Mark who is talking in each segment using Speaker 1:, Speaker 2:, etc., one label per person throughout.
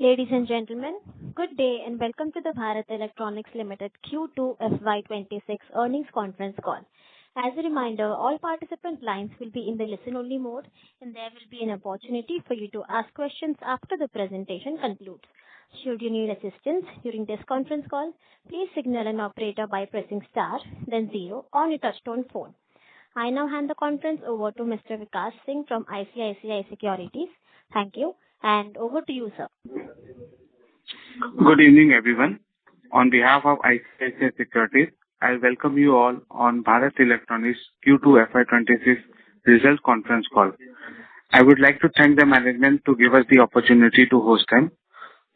Speaker 1: Ladies and gentlemen, good day and welcome to the Bharat Electronics Limited Q2 FY26 earnings conference call. As a reminder, all participant lines will be in the listen-only mode, and there will be an opportunity for you to ask questions after the presentation concludes. Should you need assistance during this conference call, please signal an operator by pressing star, then zero on your touchtone phone. I now hand the conference over to Mr. Vikas Singh from ICICI Securities. Thank you, and over to you, sir.
Speaker 2: Good evening, everyone. On behalf of ICICI Securities, I welcome you all on Bharat Electronics Q2 FY26 results conference call. I would like to thank the management to give us the opportunity to host them.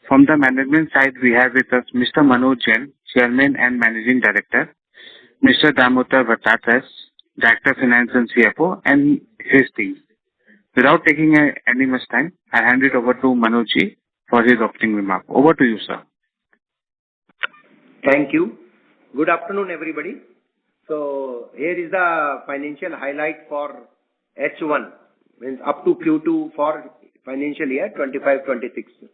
Speaker 2: From the management side, we have with us Mr. Manoj Jain, Chairman and Managing Director, Mr. Damodar Bharat, Director Finance and CFO, and his team. Without taking any much time, I hand it over to Manoj ji for his opening remark. Over to you, sir.
Speaker 3: Thank you. Good afternoon, everybody. So here is the financial highlight for H1, means up to Q2 for financial year 25-26.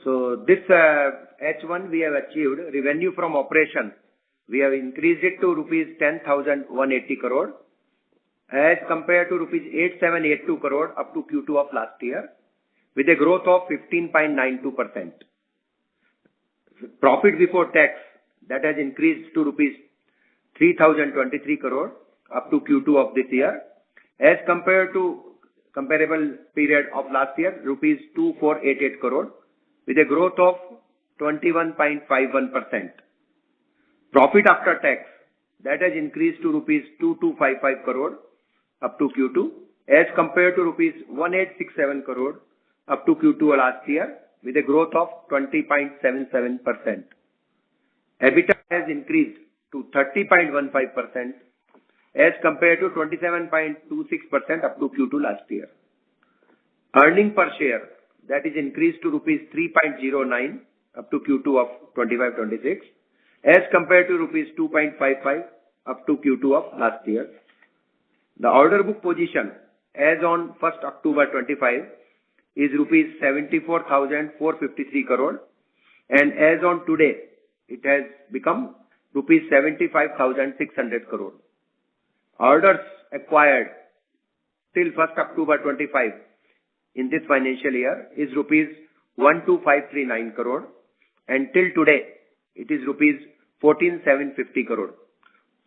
Speaker 3: So this H1 we have achieved revenue from operation. We have increased it to rupees 10,180 crore as compared to rupees 8,782 crore up to Q2 of last year, with a growth of 15.92%. Profit before tax, that has increased to rupees 3,023 crore up to Q2 of this year, as compared to comparable period of last year, rupees 2,488 crore, with a growth of 21.51%. Profit after tax, that has increased to rupees 2,255 crore up to Q2, as compared to rupees 1,867 crore up to Q2 last year, with a growth of 20.77%. EBITDA has increased to 30.15% as compared to 27.26% up to Q2 last year. Earning per share, that is increased to rupees 3.09 up to Q2 of 25-26, as compared to rupees 2.55 up to Q2 of last year. The order book position as on 1st October 25 is rupees 74,453 crore, and as on today it has become rupees 75,600 crore. Orders acquired till 1st October 25 in this financial year is rupees 12,539 crore, and till today it is rupees 14,750 crore.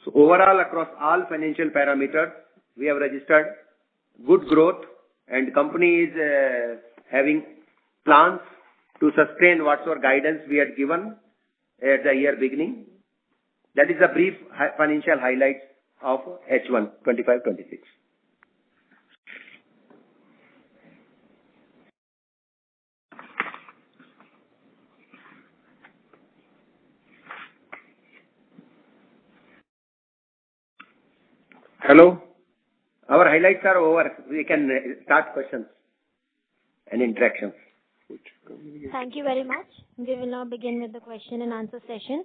Speaker 3: So overall, across all financial parameters, we have registered good growth, and company is having plans to sustain whatsoever guidance we had given at the year beginning. That is a brief financial highlights of H1 25-26. Hello. Our highlights are over. We can start questions and interactions.
Speaker 1: Thank you very much. We will now begin with the question and answer session.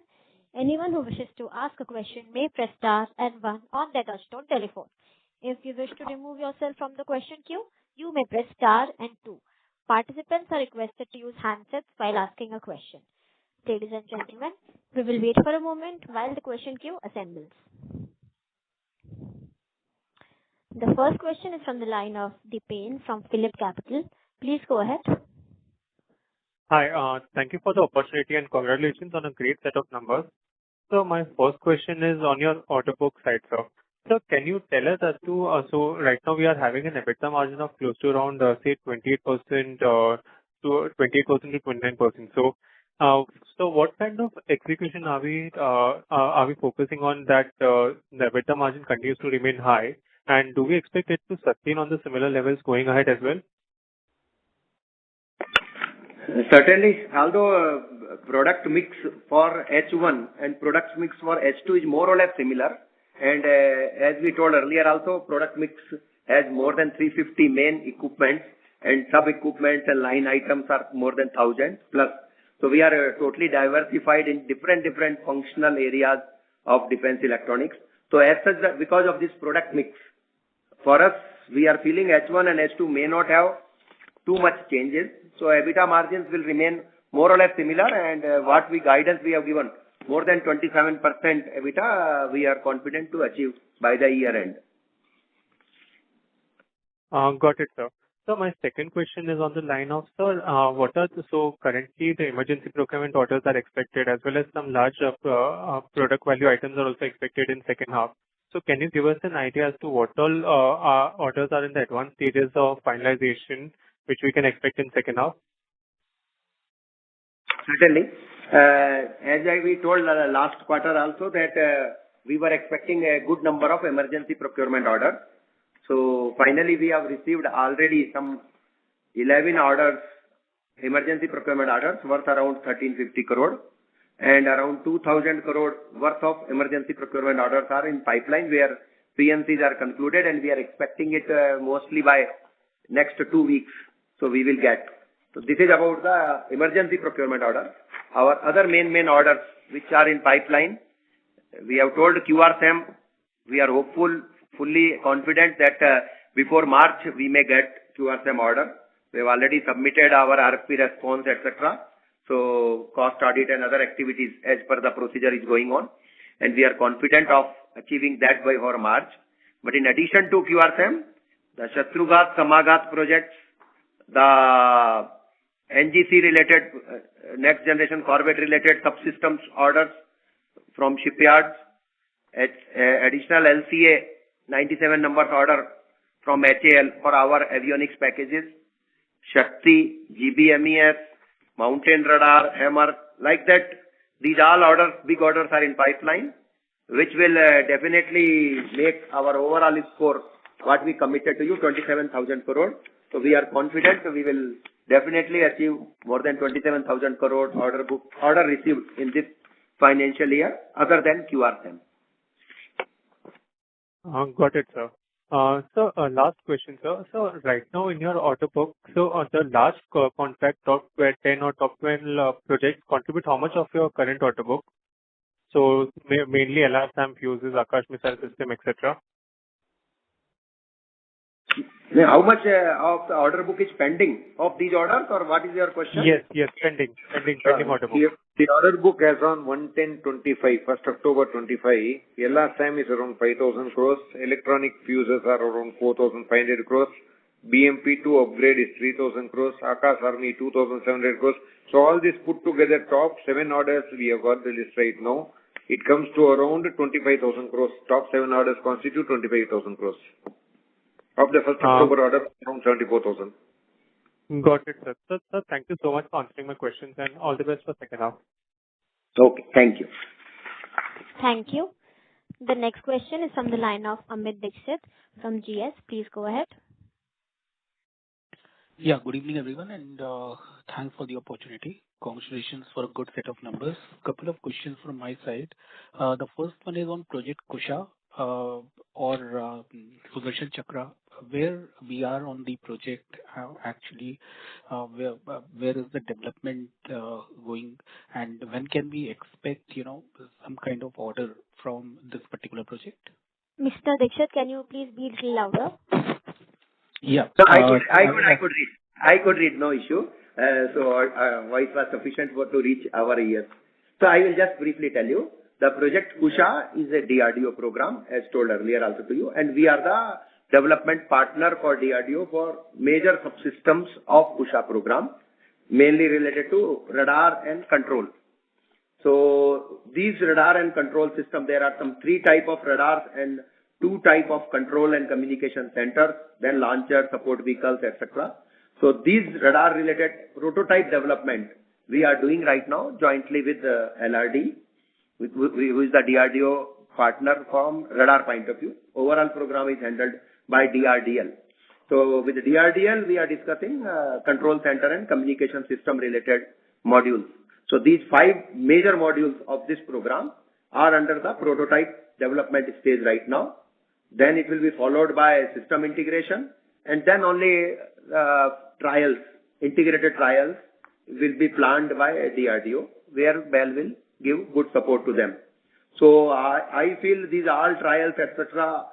Speaker 1: Anyone who wishes to ask a question may press star and one on their touchtone telephone. If you wish to remove yourself from the question queue, you may press star and two. Participants are requested to use handsets while asking a question. Ladies and gentlemen, we will wait for a moment while the question queue assembles. The first question is from the line of Dipen from Phillip Capital. Please go ahead.
Speaker 4: Hi, thank you for the opportunity and congratulations on a great set of numbers. So my first question is on your order book side, sir. So can you tell us as to, so right now we are having an EBITDA margin of close to around, say 28% to 28% to 29%. So what kind of execution are we focusing on that the EBITDA margin continues to remain high? And do we expect it to sustain on the similar levels going ahead as well?
Speaker 3: Certainly, although product mix for H1 and product mix for H2 is more or less similar, and as we told earlier also, product mix has more than 350 main equipment, and sub-equipment and line items are more than 1,000 plus. So we are totally diversified in different functional areas of defense electronics. So as such, because of this product mix, for us, we are feeling H1 and H2 may not have too much changes. So EBITDA margins will remain more or less similar, and what guidance we have given, more than 27% EBITDA, we are confident to achieve by the year end.
Speaker 4: Got it, sir. So my second question is on the line of, sir, currently the emergency procurement orders are expected, as well as some large product value items are also expected in second half. So can you give us an idea as to what all orders are in the advanced stages of finalization, which we can expect in second half?
Speaker 3: Certainly. As we told last quarter also that we were expecting a good number of emergency procurement orders. So finally, we have received already some 11 orders, emergency procurement orders worth around 1350 crore, and around 2000 crore worth of emergency procurement orders are in pipeline, where PNCs are concluded, and we are expecting it mostly by next 2 weeks. So we will get. So this is about the emergency procurement order. Our other main orders which are in pipeline, we have told QRSAM, we are hopeful, fully confident that before March we may get QRSAM order. We have already submitted our RFP response, etc. So cost audit and other activities as per the procedure is going on, and we are confident of achieving that by March. But in addition to QRSAM, the Shatrughat, Samaghat projects, the NGC related, next generation corvette related subsystems orders from shipyards, additional LCA 97 numbers order from HAL for our avionics packages, Shakti, GBMES, Mountain Radar, Hammer, like that. These all orders, big orders are in pipeline, which will definitely make our overall score, what we committed to you, 27,000 crore. So we are confident we will definitely achieve more than 27,000 crore order received in this financial year, other than QRSAM.
Speaker 4: Got it, sir. Last question, sir. So right now in your order book, so the large contract, top 10 or top 12 projects contribute how much of your current order book? So mainly LRSAM, fuses, Akash missile system, etc.
Speaker 3: How much of the order book is pending of these orders, or what is your question?
Speaker 4: Yes, pending order book.
Speaker 5: The order book as on 1/10/25, 1st October 25, LRSAM is around 5,000 crores, electronic fuses are around 4,500 crores, BMP-2 upgrade is 3,000 crores, Akash Army 2,700 crores. So all this put together, top 7 orders we have got the list right now. It comes to around 25,000 crores. Top 7 orders constitute 25,000 crores. Of the 1st October order, around 74,000.
Speaker 4: Got it, sir. Sir, thank you so much for answering my questions, and all the best for second half.
Speaker 3: Okay, thank you.
Speaker 1: Thank you. The next question is from the line of Amit Dixit from GS. Please go ahead.
Speaker 6: Yeah, good evening, everyone, and thanks for the opportunity. Congratulations for a good set of numbers. Couple of questions from my side. The first one is on Project Kusha or Sudarshan Chakra. Where we are on the project, actually, where is the development going, and when can we expect, some kind of order from this particular project?
Speaker 1: Mr. Dixit, can you please be a little louder?
Speaker 6: Yeah.
Speaker 3: So I could read, no issue. So voice was sufficient to reach our ears. So I will just briefly tell you. The Project Kusha is a DRDO program, as told earlier also to you, and we are the development partner for DRDO for major subsystems of Kusha program, mainly related to radar and control. So these radar and control system, there are some 3 type of radars and 2 type of control and communication centers, then launcher, support vehicles, etc. So these radar related prototype development we are doing right now jointly with LRD, who is the DRDO partner from radar point of view. Overall program is handled by DRDL. So with the DRDL, we are discussing control center and communication system related modules. So these 5 major modules of this program are under the prototype development stage right now. Then it will be followed by system integration, and then only trials, integrated trials will be planned by DRDO, where BEL will give good support to them. So I feel these all trials, etc.,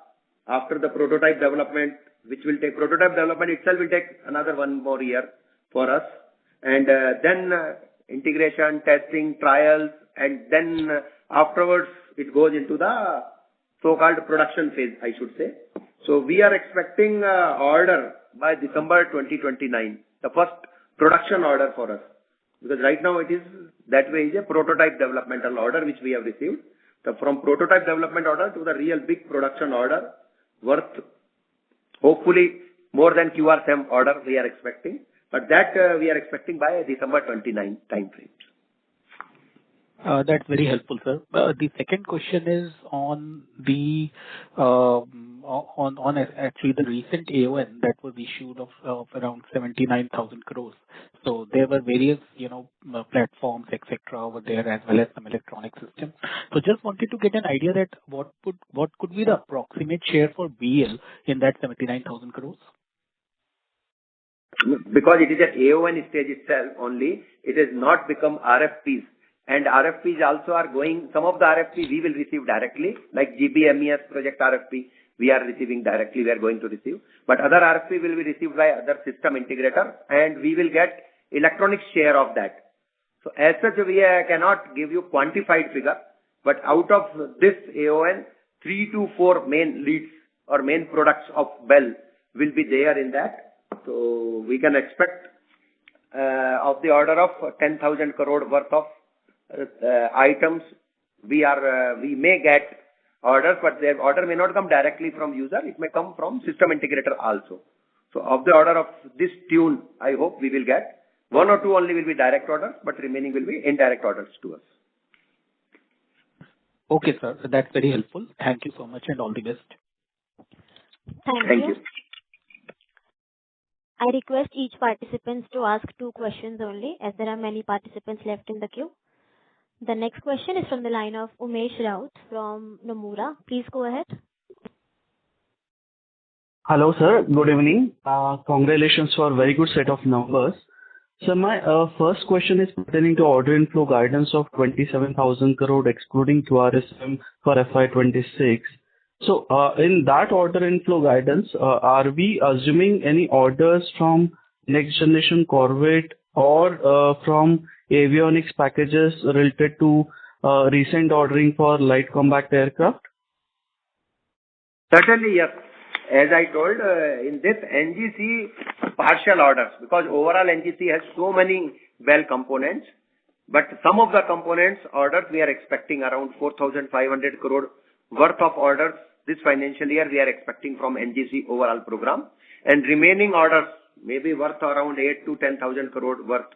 Speaker 3: after the prototype development, which will take, prototype development itself will take another 1 more year for us. and then integration, testing, trials, and then afterwards it goes into the so-called production phase, I should say. So we are expecting order by December 2029, the first production order for us. Because right now it is that way is a prototype developmental order which we have received. So from prototype development order to the real big production order worth hopefully more than QRSAM order we are expecting. But that we are expecting by December 29 time frames.
Speaker 6: That's very helpful, sir. The second question is on the actually the recent AON that was issued of around 79,000 crores. So there were various, platforms, etc. over there, as well as some electronic systems. So just wanted to get an idea that what could be the approximate share for BL in that 79,000 crores?
Speaker 3: Because it is at AON stage itself only, it has not become RFPs. And RFPs also are going, some of the RFPs we will receive directly, like GBMES project RFP, we are receiving directly, we are going to receive. But other RFP will be received by other system integrator, and we will get electronic share of that. So as such, we cannot give you quantified figure, but out of this AON, 3 to 4 main leads or main products of BEL will be there in that. So we can expect of the order of 10,000 crore worth of items we may get orders, but their order may not come directly from user. It may come from system integrator also. So of the order of this tune, I hope we will get 1 or 2 only will be direct orders, but remaining will be indirect orders to us.
Speaker 6: Okay, sir. That's very helpful. Thank you so much and all the best.
Speaker 3: Thank you.
Speaker 1: I request each participant to ask 2 questions only, as there are many participants left in the queue. The next question is from the line of Umesh Raut from Nomura. Please go ahead.
Speaker 7: Hello, sir. Good evening. Congratulations for a very good set of numbers. So my first question is pertaining to order inflow guidance of 27,000 crore excluding QRSM for FY26. So in that order inflow guidance, are we assuming any orders from next generation Corvette or from avionics packages related to recent ordering for light combat aircraft?
Speaker 3: Certainly, yes. As I told, in this NGC partial orders, because overall NGC has so many BEL components, but some of the components orders we are expecting around 4,500 crore worth of orders this financial year we are expecting from NGC overall program, and remaining orders may be worth around 8 to 10,000 crore worth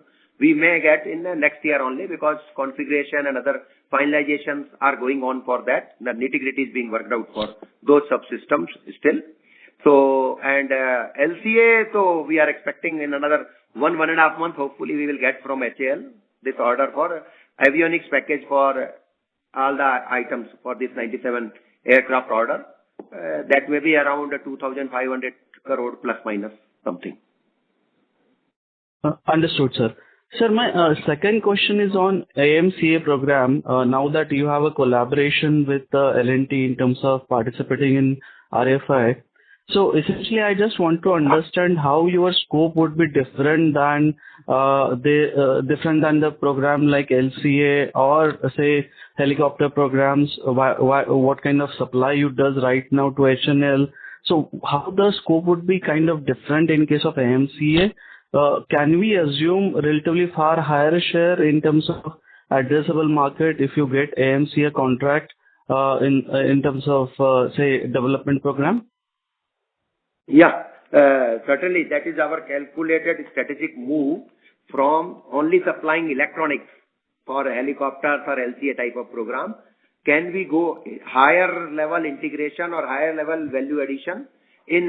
Speaker 3: we may get in the next year only, because configuration and other finalizations are going on for that. The nitty-gritty is being worked out for those subsystems still. So, and LCA, so we are expecting in another 1.5 months, hopefully we will get from HAL this order for avionics package for all the items for this 97 aircraft order. That may be around 2,500 crore plus minus something.
Speaker 7: Understood, sir. Sir, my second question is on AMCA program. Now that you have a collaboration with L&T in terms of participating in RFI, so essentially I just want to understand how your scope would be different than the program like LCA or say helicopter programs. What kind of supply you does right now to HNL? So how the scope would be kind of different in case of AMCA? Can we assume relatively far higher share in terms of addressable market if you get AMCA contract in terms of say development program?
Speaker 3: Yeah, certainly that is our calculated strategic move from only supplying electronics for helicopters or LCA type of program. Can we go higher level integration or higher level value addition in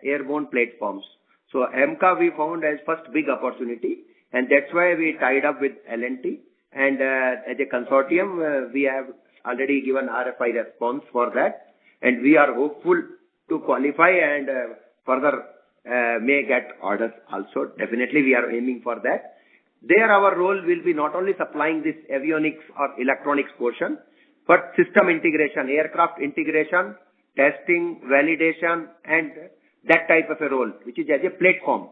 Speaker 3: airborne platforms? So AMCA we found as first big opportunity, and that's why we tied up with L&T, and as a consortium we have already given RFI response for that, and we are hopeful to qualify and further may get orders also. Definitely we are aiming for that. There our role will be not only supplying this avionics or electronics portion, but system integration, aircraft integration, testing, validation, and that type of a role, which is as a platform.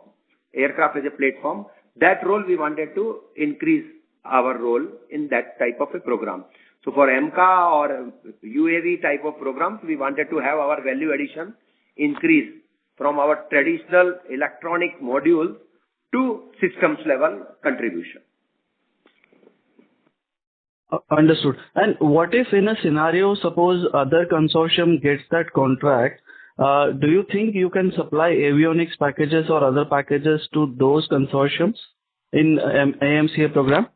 Speaker 3: Aircraft as a platform. that role we wanted to increase our role in that type of a program. So for MCA or UAV type of programs, we wanted to have our value addition increase from our traditional electronic modules to systems level contribution.
Speaker 7: Understood. And what if in a scenario, suppose other consortium gets that contract, do you think you can supply avionics packages or other packages to those consortiums in AMCA program?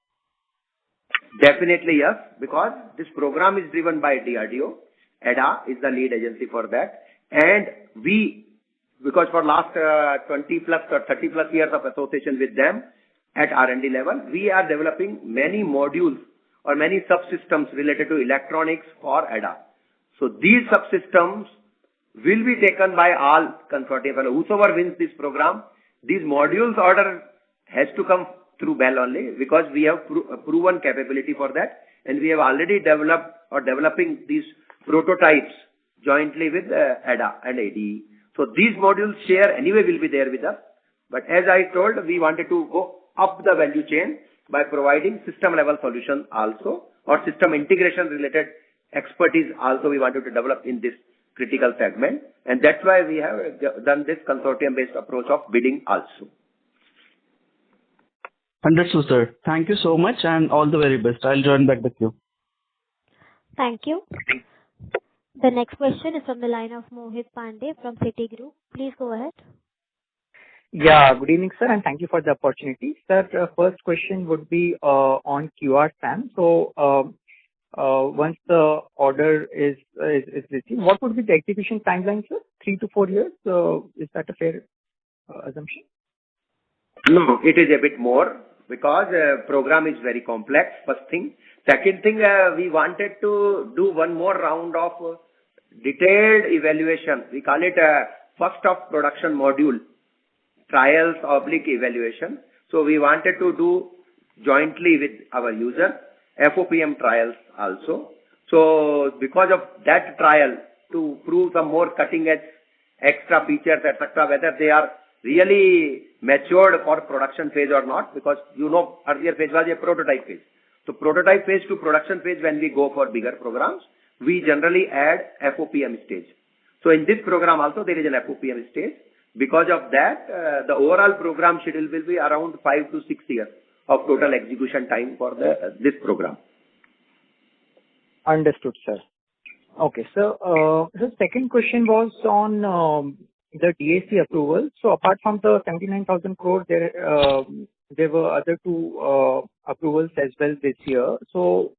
Speaker 3: Definitely yes, because this program is driven by DRDO. EDA is the lead agency for that. And because for last 20 plus or 30 plus years of association with them at R&D level, we are developing many modules or many subsystems related to electronics for EDA. So these subsystems will be taken by all consortium. Whosoever wins this program, these modules order has to come through BEL only, because we have proven capability for that, and we have already developed or developing these prototypes jointly with EDA and ADE. So these modules share anyway will be there with us. But as I told, we wanted to go up the value chain by providing system level solution also, or system integration related expertise also we wanted to develop in this critical segment. And that's why we have done this consortium based approach of bidding also.
Speaker 7: Understood, sir. Thank you so much and all the very best. I'll join back the queue.
Speaker 1: Thank you. The next question is from the line of Mohit Pandey from Citigroup. Please go ahead.
Speaker 8: Yeah, good evening, sir, and thank you for the opportunity. Sir, first question would be on QRSAM. So, once the order is received, what would be the execution timeline, sir? 3 to 4 years? Is that a fair assumption?
Speaker 3: No, it is a bit more, because program is very complex, first thing. Second thing, we wanted to do one more round of detailed evaluation. We call it first of production module, trials / evaluation. So we wanted to do jointly with our user, FOPM trials also. So because of that trial, to prove some more cutting edge extra features, etc., whether they are really matured for production phase or not, because earlier phase was a prototype phase. So prototype phase to production phase, when we go for bigger programs, we generally add FOPM stage. So in this program also there is an FOPM stage. Because of that, the overall program schedule will be around 5 to 6 years of total execution time for this program.
Speaker 8: Understood, sir. Okay, so the second question was on the DAC approval. So apart from the 79,000 crore, there were other two approvals as well this year. So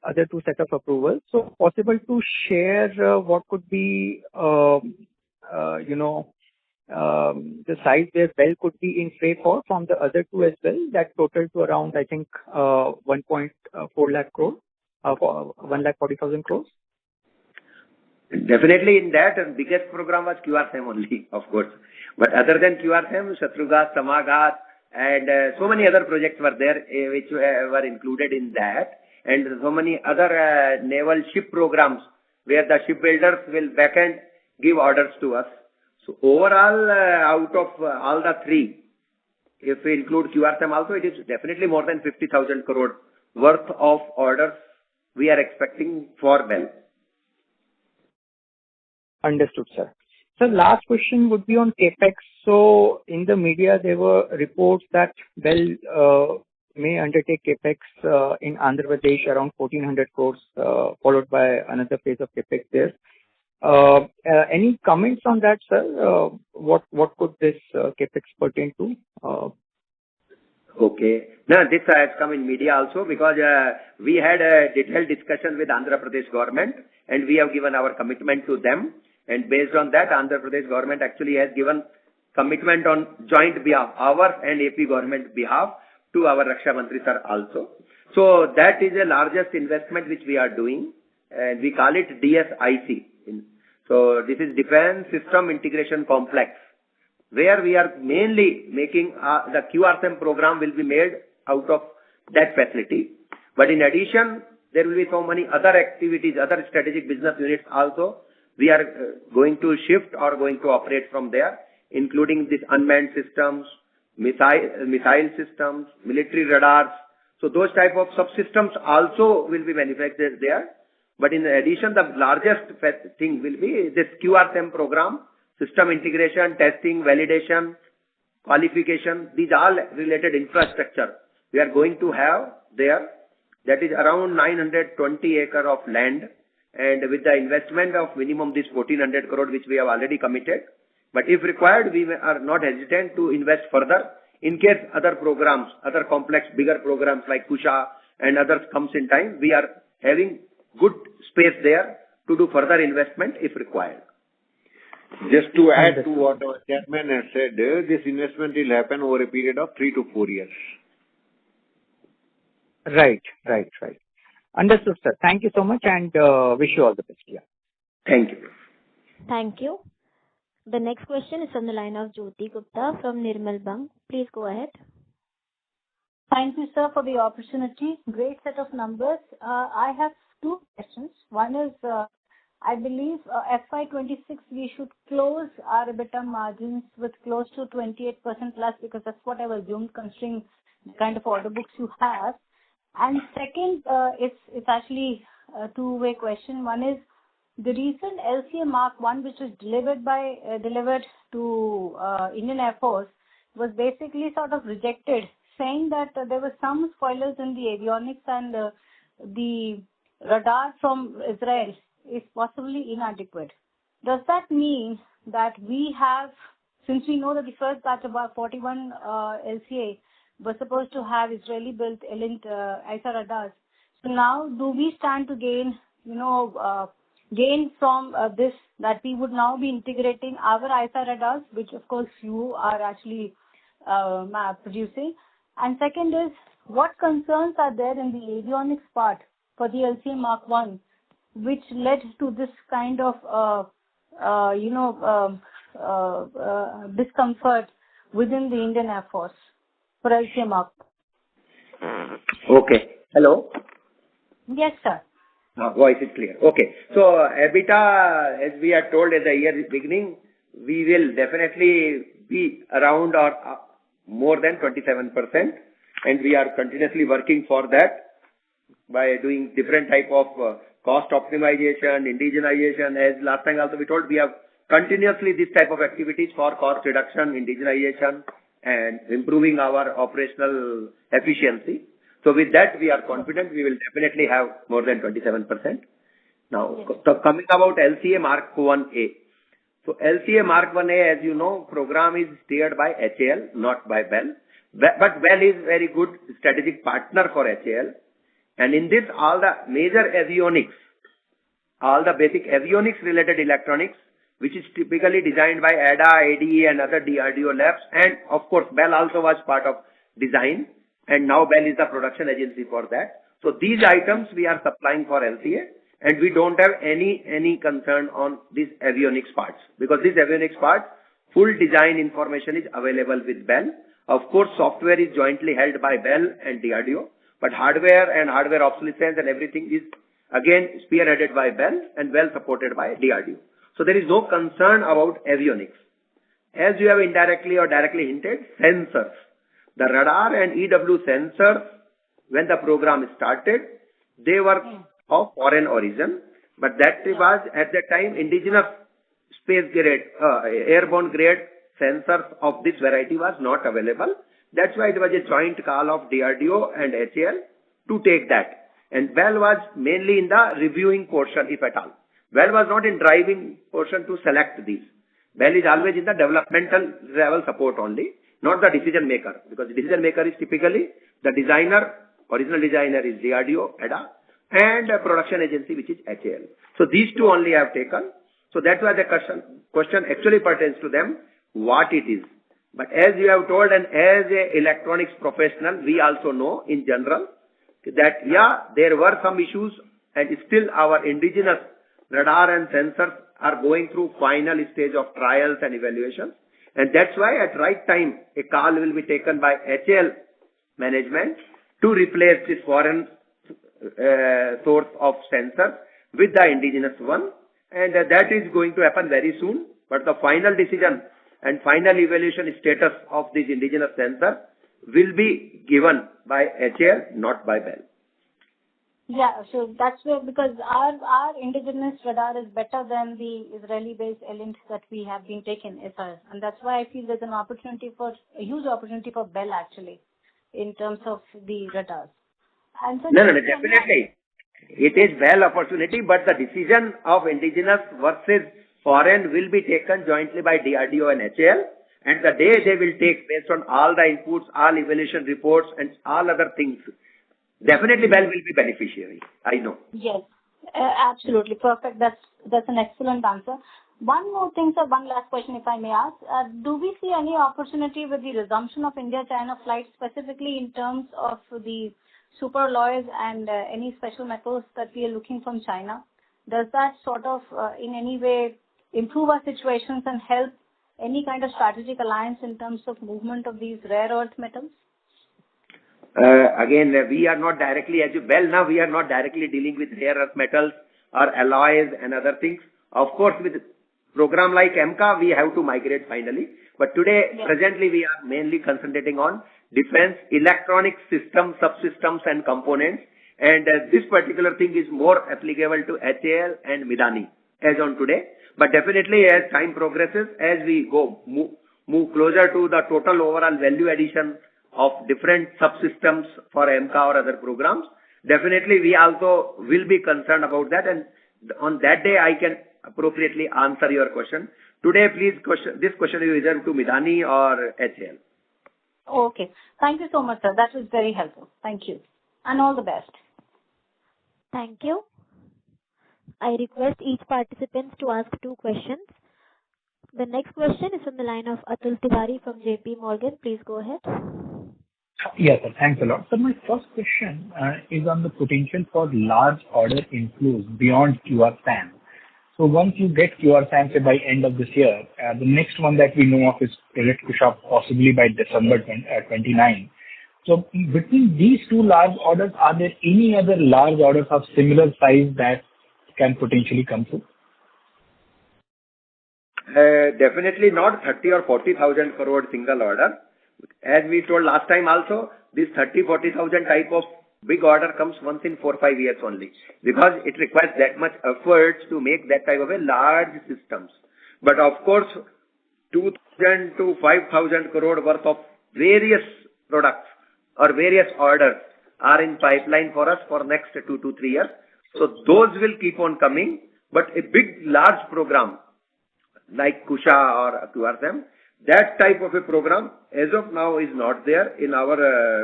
Speaker 8: other two set of approvals. So possible to share what could be the size where BEL could be in play for from the other two as well, that total to around, I think, 1.4 lakh crore, 1,40,000 crores.
Speaker 3: Definitely in that, the biggest program was QRSAM only, of course. But other than QRSAM, Shatrughat, Samaghat, and so many other projects were there which were included in that. And so many other naval ship programs where the shipbuilders will backend give orders to us. So overall, out of all the three, if we include QRSAM also, it is definitely more than 50,000 crore worth of orders we are expecting for BEL.
Speaker 8: Understood, sir. So last question would be on CAPEX. So in the media, there were reports that BEL may undertake CAPEX in Andhra Pradesh around 1,400 crores, followed by another phase of CAPEX there. Any comments on that, sir? What could this CAPEX pertain to?
Speaker 3: Okay. Now, this has come in media also, because we had a detailed discussion with Andhra Pradesh government, and we have given our commitment to them. And based on that, Andhra Pradesh government actually has given commitment on joint behalf, our and AP government behalf, to our Raksha Mantri sir also. So that is the largest investment which we are doing, and we call it DSIC. So this is Defense System Integration Complex, where we are mainly making the QRSAM program will be made out of that facility. But in addition, there will be so many other activities, other strategic business units also. We are going to shift or going to operate from there, including this unmanned systems, missile systems, military radars. So those type of subsystems also will be manufactured there. But in addition, the largest thing will be this QRSAM program, system integration, testing, validation, qualification. These all related infrastructure we are going to have there. That is around 920 acre of land, and with the investment of minimum this 1400 crore which we have already committed. But if required, we are not hesitant to invest further in case other programs, other complex, bigger programs like Kusha and others comes in time. We are having good space there to do further investment if required.
Speaker 5: Just to add to what our chairman has said, this investment will happen over a period of 3 to 4 years.
Speaker 8: Right. Understood, sir. Thank you so much, and wish you all the best. Yeah.
Speaker 3: Thank you.
Speaker 1: Thank you. The next question is from the line of Jyoti Gupta from Nirmal Bang. Please go ahead.
Speaker 9: Thank you, sir, for the opportunity. Great set of numbers. I have two questions. One is, I believe FY26 we should close our EBITDA margins with close to 28% plus, because that's what I was assumed considering the kind of order books you have. And second, it's actually a two-way question. One is the recent LCA Mark 1, which was delivered to Indian Air Force, was basically sort of rejected, saying that there were some spoilers in the avionics and the radar from Israel is possibly inadequate. Does that mean that we have, since we know that the first batch of about 41 LCA was supposed to have Israeli-built ISA radars, so now do we stand to gain from this, that we would now be integrating our ISA radars, which of course you are actually producing? And second is, what concerns are there in the avionics part for the LCA Mark 1, which led to this kind of, discomfort within the Indian Air Force for LCA Mark?
Speaker 3: Okay. Hello?
Speaker 9: Yes, sir.
Speaker 3: Voice is clear. Okay. So EBITDA, as we are told at the year beginning, we will definitely be around or more than 27%, and we are continuously working for that by doing different type of cost optimization, indigenization. As last time also we told, we have continuously this type of activities for cost reduction, indigenization, and improving our operational efficiency. So with that, we are confident we will definitely have more than 27%. Now, coming about LCA Mark 1A. So LCA Mark 1A, as you know, program is steered by HAL, not by BEL. But BEL is very good strategic partner for HAL. And in this, all the major avionics, all the basic avionics related electronics, which is typically designed by ADA, ADE and other DRDO labs. And of course, BEL also was part of design. And now BEL is the production agency for that. So these items we are supplying for LCA, and we don't have any concern on these avionics parts, because these avionics parts, full design information is available with BEL. Of course, software is jointly held by BEL and DRDO, but hardware and hardware obsolescence and everything is again spearheaded by BEL and well supported by DRDO. So there is no concern about avionics. As you have indirectly or directly hinted, sensors. The radar and EW sensors, when the program started, they were of foreign origin, but that was at that time indigenous space grade, airborne grade sensors of this variety was not available. That's why it was a joint call of DRDO and HAL to take that. And BEL was mainly in the reviewing portion, if at all. BEL was not in driving portion to select these. BEL is always in the developmental level support only, not the decision maker, because the decision maker is typically the designer, original designer is DRDO, ADA, and a production agency, which is HAL. So these two only I have taken. So that's why the question actually pertains to them, what it is. But as you have told, and as a electronics professional, we also know in general that, yeah, there were some issues, and still our indigenous radar and sensors are going through final stage of trials and evaluations. And that's why at right time, a call will be taken by HAL management to replace this foreign source of sensor with the indigenous one. And that is going to happen very soon. But the final decision and final evaluation status of this indigenous sensor will be given by HAL, not by BEL.
Speaker 9: Yeah, so that's where, because our indigenous radar is better than the Israeli-based ELINT that we have been taken, SR, and that's why I feel there's a huge opportunity for BEL actually, in terms of the radars. And so
Speaker 3: No, definitely. It is BEL opportunity, but the decision of indigenous versus foreign will be taken jointly by DRDO and HAL, and the day they will take based on all the inputs, all evaluation reports and all other things. Definitely BEL will be beneficiary, I know.
Speaker 9: Yes, absolutely. Perfect. That's an excellent answer. One more thing, sir, one last question if I may ask. Do we see any opportunity with the resumption of India-China flights, specifically in terms of the super alloys and any special metals that we are looking from China? Does that sort of in any way improve our situations and help any kind of strategic alliance in terms of movement of these rare earth metals?
Speaker 3: Again, we are not directly, as well now, we are not directly dealing with rare earth metals or alloys and other things. Of course, with program like MCA, we have to migrate finally. But today, presently, we are mainly concentrating on defense, electronic systems, subsystems and components. And this particular thing is more applicable to HAL and Midani as on today. But definitely, as time progresses, as we move closer to the total overall value addition of different subsystems for MCA or other programs, definitely we also will be concerned about that, and on that day I can appropriately answer your question. Today, please, this question is reserved to Midani or HAL.
Speaker 9: Okay. Thank you so much, sir. That was very helpful. Thank you. And all the best.
Speaker 1: Thank you. I request each participant to ask 2 questions. The next question is from the line of Atul Tiwari from JP Morgan. Please go ahead.
Speaker 10: Yes, sir. Thanks a lot. So my first question is on the potential for large order inflows beyond QRSAM. So once you get QRSAM, say by end of this year, the next one that we know of is Project Kusha, possibly by December 29. So between these 2 large orders, are there any other large orders of similar size that can potentially come through?
Speaker 3: Definitely not 30 or 40,000 crore single order. As we told last time also, this 30-40,000 type of big order comes once in 4-5 years only, because it requires that much effort to make that type of a large systems. But of course, 2,000 to 5,000 crore worth of various products or various orders are in pipeline for us for next 2 to 3 years. So those will keep on coming, but a big large program like Kusha or QRSAM, that type of a program as of now is not there in our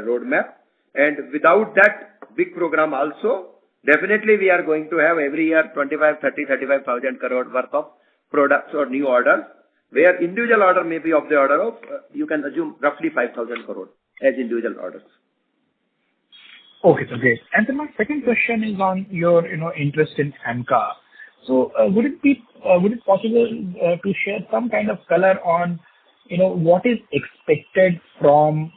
Speaker 3: roadmap. And without that big program also, definitely we are going to have every year 35,000 crore worth of products or new orders, where individual order may be of the order of, you can assume roughly 5,000 crore as individual orders.
Speaker 10: Okay, so great. And then my second question is on your, interest in AMCA. So would it possible to share some kind of color on, what is expected from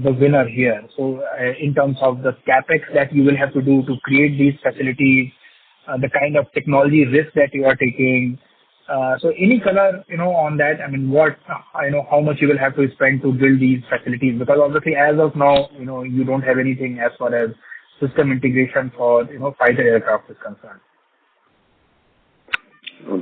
Speaker 10: the winner here? So in terms of the capex that you will have to do to create these facilities, the kind of technology risk that you are taking. So any color, on that? I mean, how much you will have to spend to build these facilities? Because obviously, as of now, you don't have anything as far as system integration for, fighter aircraft is concerned.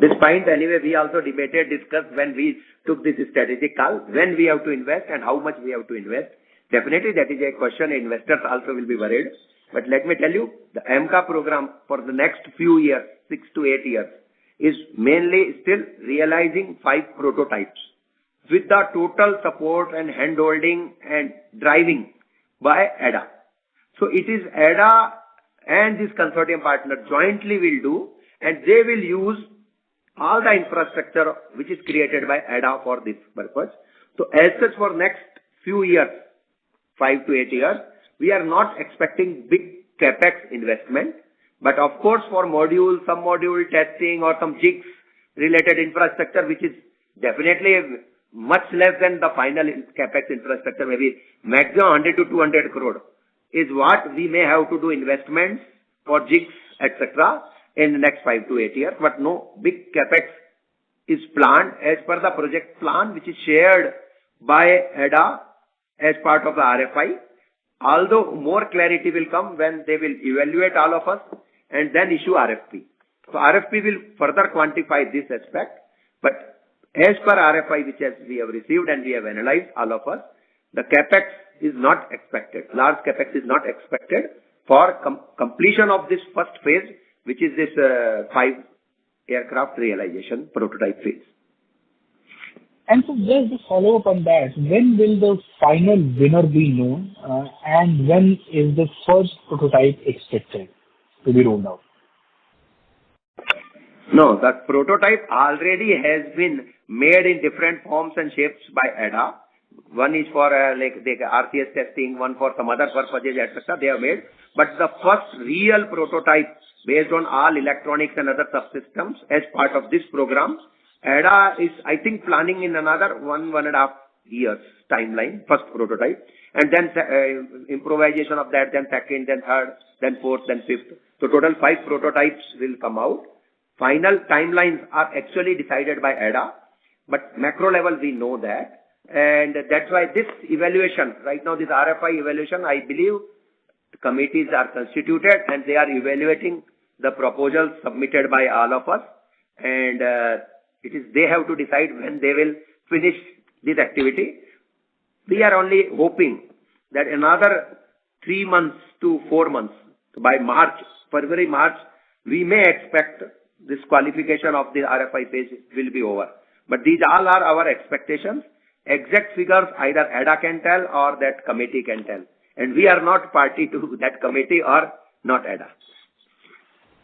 Speaker 3: This point, anyway, we also discussed when we took this strategic call, when we have to invest and how much we have to invest. Definitely, that is a question investors also will be worried. But let me tell you, the AMCA program for the next few years, 6 to 8 years, is mainly still realizing 5 prototypes with the total support and handholding and driving by ADA. So it is ADA and this consortium partner jointly will do, and they will use all the infrastructure which is created by ADA for this purpose. So as such, for next few years, 5 to 8 years, we are not expecting big capex investment. But of course, for some module testing or some jigs related infrastructure, which is definitely much less than the final capex infrastructure, maybe maximum 100 to 200 crore, is what we may have to do investments for jigs, etc. in the next 5 to 8 years, but no big capex is planned as per the project plan, which is shared by ADA as part of the RFI. Although more clarity will come when they will evaluate all of us and then issue RFP. So RFP will further quantify this aspect. But as per RFI, which we have received and we have analyzed all of us, the capex is not expected. Large capex is not expected for completion of this first phase, which is this 5 aircraft realization prototype phase.
Speaker 10: And so just to follow up on that, when will the final winner be known, and when is the first prototype expected to be rolled out?
Speaker 3: No, that prototype already has been made in different forms and shapes by ADA. One is for like the RCS testing, one for some other purposes, etc. They have made. But the first real prototype based on all electronics and other subsystems as part of this program, ADA is, I think, planning in another 1.5 years timeline, first prototype, and then improvisation of that, then second, then third, then fourth, then fifth. So total 5 prototypes will come out. Final timelines are actually decided by ADA, but macro level we know that. And that's why this evaluation, right now this RFI evaluation, I believe committees are constituted and they are evaluating the proposals submitted by all of us. And they have to decide when they will finish this activity. We are only hoping that another 3 months to 4 months, by March, February, March, we may expect this qualification of the RFI phase will be over. But these all are our expectations. Exact figures either ADA can tell or that committee can tell. And we are not party to that committee or not ADA.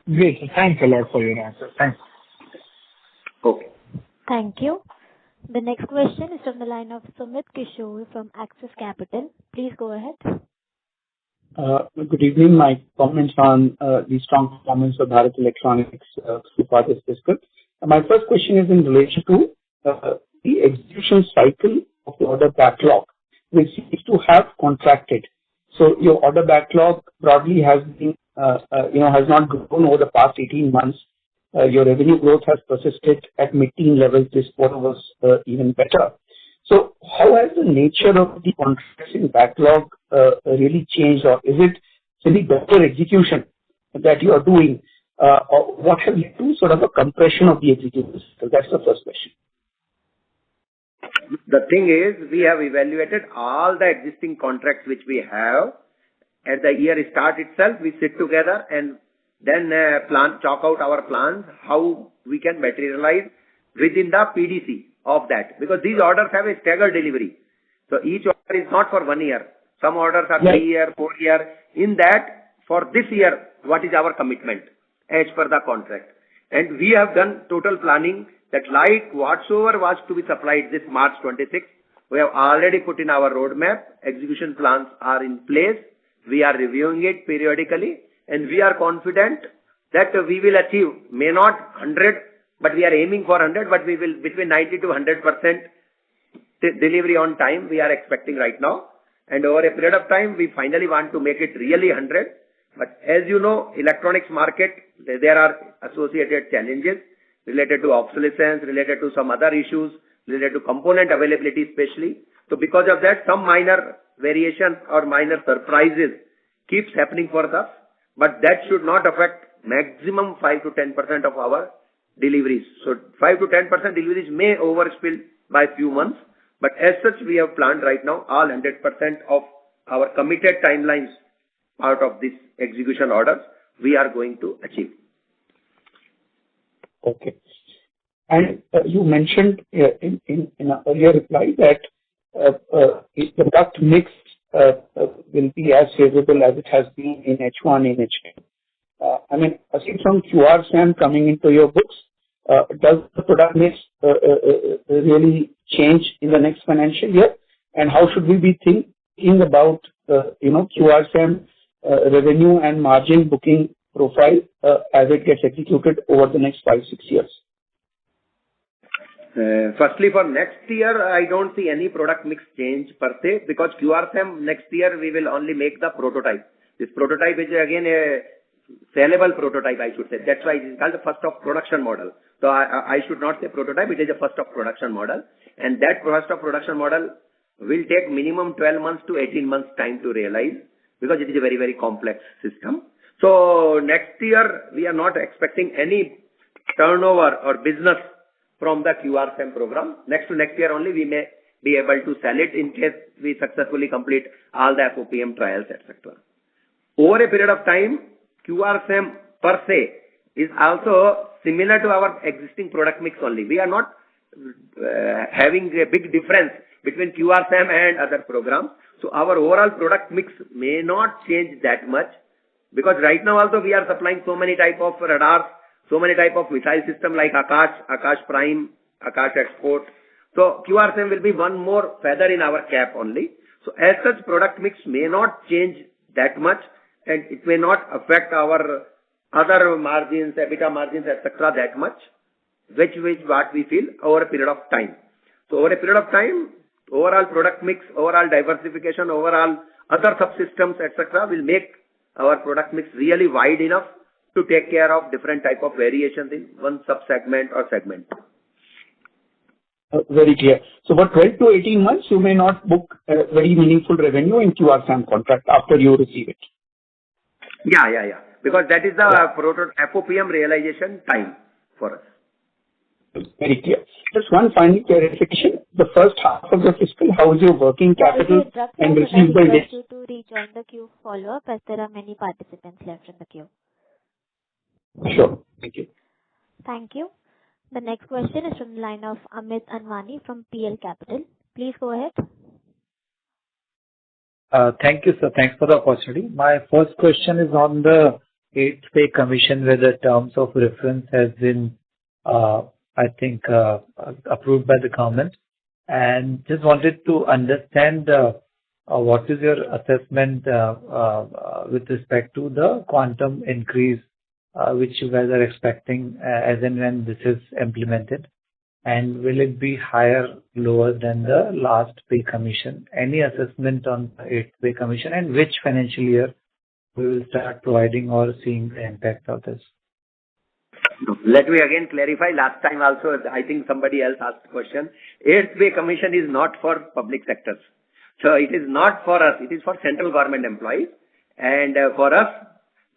Speaker 10: Great. Thanks a lot for your answer. Thanks.
Speaker 3: Okay.
Speaker 1: Thank you. The next question is from the line of Sumit Kishore from Axis Capital. Please go ahead.
Speaker 11: Good evening. My comments on the strong performance of Bharat Electronics so far this fiscal. My first question is in relation to the execution cycle of the order backlog, which seems to have contracted. So your order backlog broadly has been, has not grown over the past 18 months. Your revenue growth has persisted at mid-teen levels. This quarter was even better. So how has the nature of the contracting backlog really changed, or is it really better execution that you are doing, or what has led to sort of a compression of the execution? So that's the first question.
Speaker 3: The thing is, we have evaluated all the existing contracts which we have. At the year start itself, we sit together and then chalk out our plans, how we can materialize within the PDC of that. Because these orders have a staggered delivery. So each order is not for 1 year. Some orders are 3 year, 4 year. In that, for this year, what is our commitment as per the contract? And we have done total planning that like whatsoever was to be supplied this March 26, we have already put in our roadmap. Execution plans are in place. We are reviewing it periodically, and we are confident that we will achieve, may not 100, but we are aiming for 100, but we will between 90 to 100% delivery on time we are expecting right now. And over a period of time, we finally want to make it really 100. But as you know, electronics market, there are associated challenges related to obsolescence, related to some other issues, related to component availability especially. So because of that, some minor variation or minor surprises keeps happening for us. But that should not affect maximum 5 to 10% of our deliveries. So 5 to 10% deliveries may overspill by few months. But as such, we have planned right now all 100% of our committed timelines out of this execution orders we are going to achieve.
Speaker 11: Okay. And you mentioned in an earlier reply that the product mix will be as favorable as it has been in H1 and H2. I mean, aside from QRSAM coming into your books, does the product mix really change in the next financial year? And how should we be thinking about, QRSAM revenue and margin booking profile as it gets executed over the next 5-6 years?
Speaker 3: Firstly, for next year, I don't see any product mix change per se, because QRSAM next year we will only make the prototype. This prototype is again a sellable prototype, I should say. That's why it is called the first of production model. So I should not say prototype, it is a first of production model. And that first of production model will take minimum 12 months to 18 months time to realize, because it is a very, very complex system. So next year, we are not expecting any turnover or business from the QRSAM program. Next year only we may be able to sell it in case we successfully complete all the FOPM trials, etc. Over a period of time, QRSAM per se is also similar to our existing product mix only. We are not having a big difference between QRSAM and other programs. So our overall product mix may not change that much, because right now also we are supplying so many type of radars, so many type of missile system like Akash, Akash Prime, Akash Export. So QRSAM will be one more feather in our cap only. So as such, product mix may not change that much, and it may not affect our other margins, EBITDA margins, etc. that much, which is what we feel over a period of time. So over a period of time, overall product mix, overall diversification, overall other subsystems, etc. will make our product mix really wide enough to take care of different type of variations in one sub-segment or segment.
Speaker 11: Very clear. So for 12 to 18 months, you may not book very meaningful revenue in QRSAM contract after you receive it.
Speaker 3: Yeah. Because that is the FOPM realization time for us.
Speaker 11: Very clear. Just one final clarification. The first half of the fiscal, how is your working capital and receivable days?
Speaker 1: I request you to rejoin the queue follow-up, as there are many participants left in the queue.
Speaker 11: Sure. Thank you.
Speaker 1: Thank you. The next question is from the line of Amit Anwani from PL Capital. Please go ahead.
Speaker 12: Thank you, sir. Thanks for the opportunity. My first question is on the 8th Pay Commission, where the terms of reference has been, approved by the government. And just wanted to understand what is your assessment with respect to the quantum increase which you guys are expecting as and when this is implemented? And will it be higher, lower than the last pay commission? Any assessment on the 8th Pay Commission, and which financial year we will start providing or seeing the impact of this?
Speaker 3: Let me again clarify. Last time also, I think somebody else asked the question. 8th Pay Commission is not for public sectors. So it is not for us. It is for central government employees. And for us,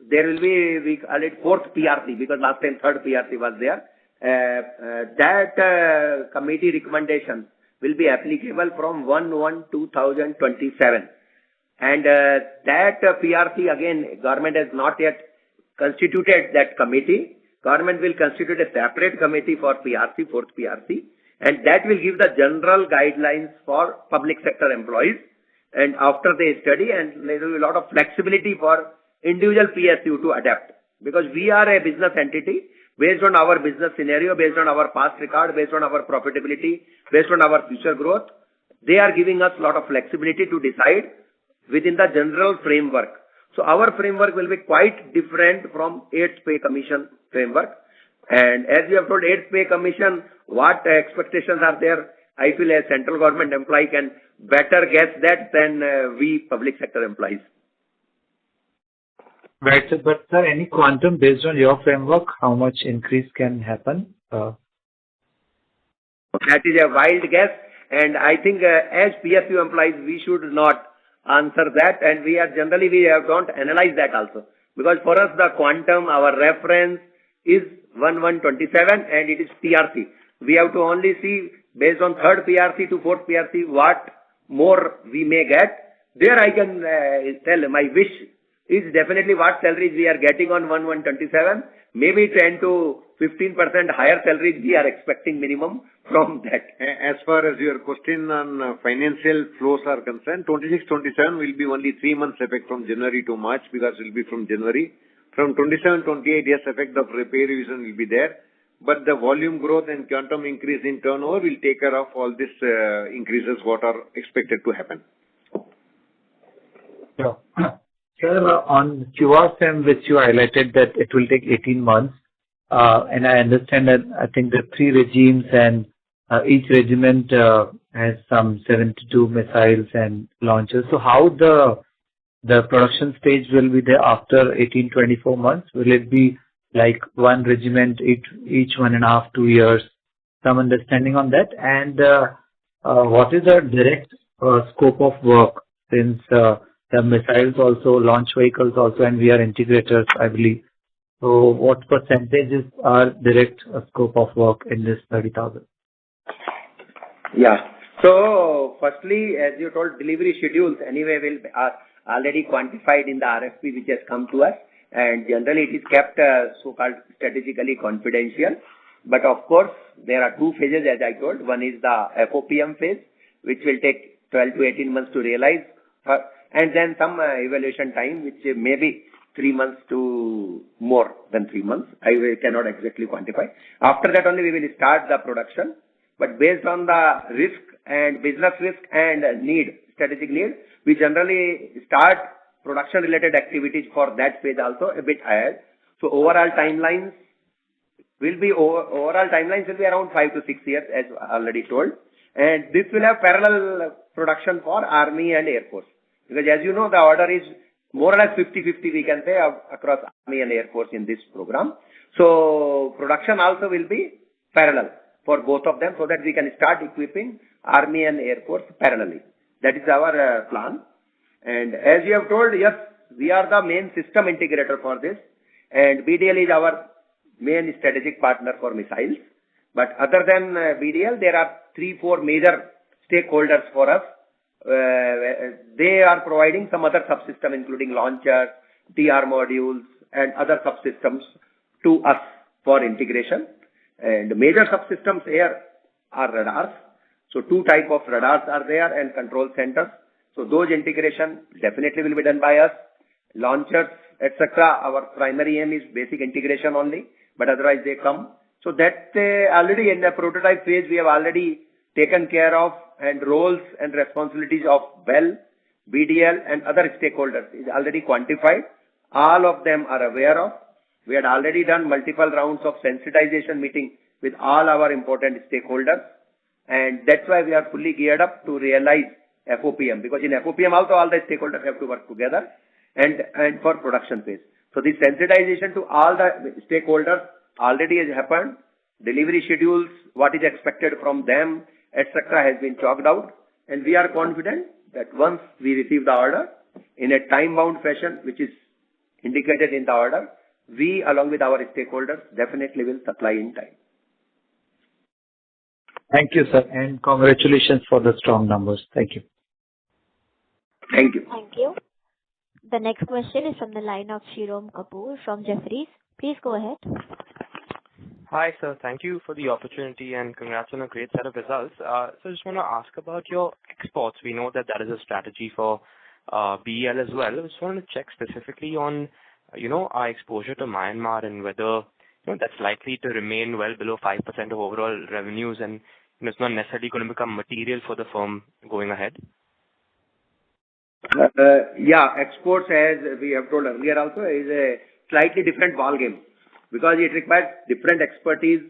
Speaker 3: there will be, we call it 4th PRC, because last time 3rd PRC was there. That committee recommendation will be applicable from 1/1/2027. And that PRC, again, government has not yet constituted that committee. Government will constitute a separate committee for PRC, 4th PRC, and that will give the general guidelines for public sector employees. And after they study, and there will be a lot of flexibility for individual PSU to adapt, because we are a business entity based on our business scenario, based on our past record, based on our profitability, based on our future growth. They are giving us a lot of flexibility to decide within the general framework. So our framework will be quite different from 8th Pay Commission framework. And as you have told 8th Pay Commission, what expectations are there, I feel a central government employee can better guess that than we public sector employees.
Speaker 12: Right, sir. But sir, any quantum based on your framework, how much increase can happen?
Speaker 3: That is a wild guess, and I think as PSU employees, we should not answer that, and we don't analyze that also. Because for us, the quantum, our reference is 1/1/27, and it is PRC. We have to only see based on 3rd PRC to 4th PRC what more we may get. There I can tell my wish is definitely what salaries we are getting on 1/1/27. Maybe 10 to 15% higher salaries we are expecting minimum from that.
Speaker 5: As far as your question on financial flows are concerned, 26-27 will be only 3 months effect from January to March, because it will be from January. From 27-28, yes, effect of pay revision will be there. But the volume growth and quantum increase in turnover will take care of all these increases what are expected to happen.
Speaker 12: Sure. Sir, on QRSAM, which you highlighted that it will take 18 months, and I understand that I think the 3 regimes and each regiment has some 72 missiles and launchers. So how the the production stage will be there after 18-24 months? Will it be like one regiment each 1.5, 2 years? Some understanding on that. And what is the direct scope of work, since the missiles also, launch vehicles also, and we are integrators, I believe. So what percentages are direct scope of work in this 30,000?
Speaker 3: Yeah. So firstly, as you told, delivery schedules anyway are already quantified in the RFP which has come to us, and generally it is kept so-called strategically confidential. But of course, there are two phases, as I told. One is the FOPM phase, which will take 12 to 18 months to realize, and then some evaluation time, which may be 3 months to more than 3 months. I cannot exactly quantify. After that only we will start the production. But based on the risk and business risk and need, strategic need, we generally start production related activities for that phase also a bit ahead. So overall timelines will be around 5 to 6 years, as already told. And this will have parallel production for Army and Air Force. Because as you know, the order is more or less 50-50, we can say, across Army and Air Force in this program. So production also will be parallel for both of them, so that we can start equipping Army and Air Force parallelly. That is our plan. And as you have told, yes, we are the main system integrator for this, and BDL is our main strategic partner for missiles. But other than BDL, there are 3-4 major stakeholders for us. They are providing some other subsystem, including launchers, TR modules, and other subsystems to us for integration. And major subsystems here are radars. So 2 types of radars are there and control centers. So those integration definitely will be done by us. Launchers, etc. Our primary aim is basic integration only, but otherwise they come. So that already in the prototype phase we have already taken care of, and roles and responsibilities of BEL, BDL and other stakeholders is already quantified. All of them are aware of. We had already done multiple rounds of sensitization meeting with all our important stakeholders, and that's why we are fully geared up to realize FOPM, because in FOPM also all the stakeholders have to work together and for production phase. So this sensitization to all the stakeholders already has happened. Delivery schedules, what is expected from them, etc. has been chalked out, and we are confident that once we receive the order in a time-bound fashion, which is indicated in the order, we, along with our stakeholders, definitely will supply in time.
Speaker 12: Thank you, sir, and congratulations for the strong numbers. Thank you.
Speaker 3: Thank you.
Speaker 1: Thank you. The next question is from the line of Shirom Kapoor from Jefferies. Please go ahead.
Speaker 13: Hi, sir. Thank you for the opportunity and congrats on a great set of results. So I just want to ask about your exports. We know that that is a strategy for BEL as well. I just wanted to check specifically on, our exposure to Myanmar and whether, that's likely to remain well below 5% of overall revenues, and it's not necessarily going to become material for the firm going ahead.
Speaker 3: Exports, as we have told earlier also, is a slightly different ball game, because it requires different expertise,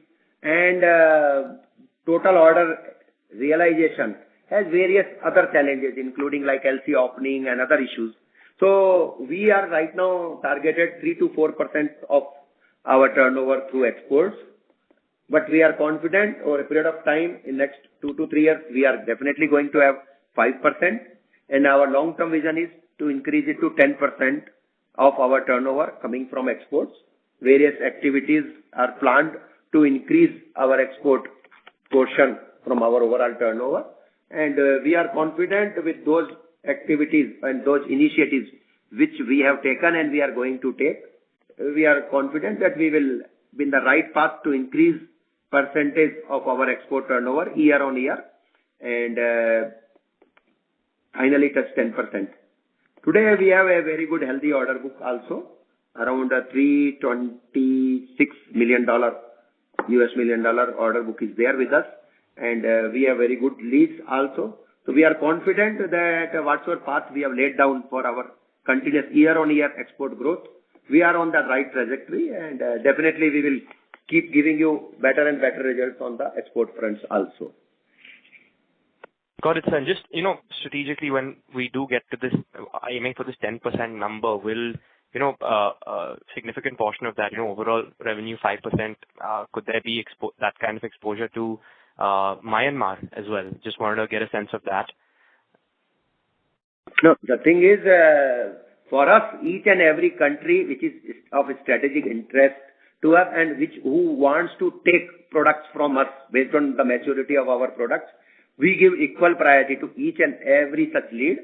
Speaker 3: and total order realization has various other challenges, including like LC opening and other issues. So we are right now targeted 3 to 4% of our turnover through exports, but we are confident over a period of time, in next 2 to 3 years, we are definitely going to have 5%, and our long-term vision is to increase it to 10% of our turnover coming from exports. Various activities are planned to increase our export portion from our overall turnover, and we are confident with those activities and those initiatives which we have taken and we are going to take. We are confident that we will be in the right path to increase percentage of our export turnover year on year, and finally touch 10%. Today we have a very good healthy order book also, around $326 million US million order book is there with us, and we have very good leads also. So we are confident that whatsoever path we have laid down for our continuous year on year export growth, we are on the right trajectory, and definitely we will keep giving you better and better results on the export fronts also.
Speaker 13: Got it, sir. And just, strategically, when we do get to this, aiming for this 10% number, will, a significant portion of that, overall revenue 5%, could there be that kind of exposure to Myanmar as well? Just wanted to get a sense of that.
Speaker 3: No, the thing is, for us, each and every country which is of strategic interest to us and who wants to take products from us based on the maturity of our products, we give equal priority to each and every such lead.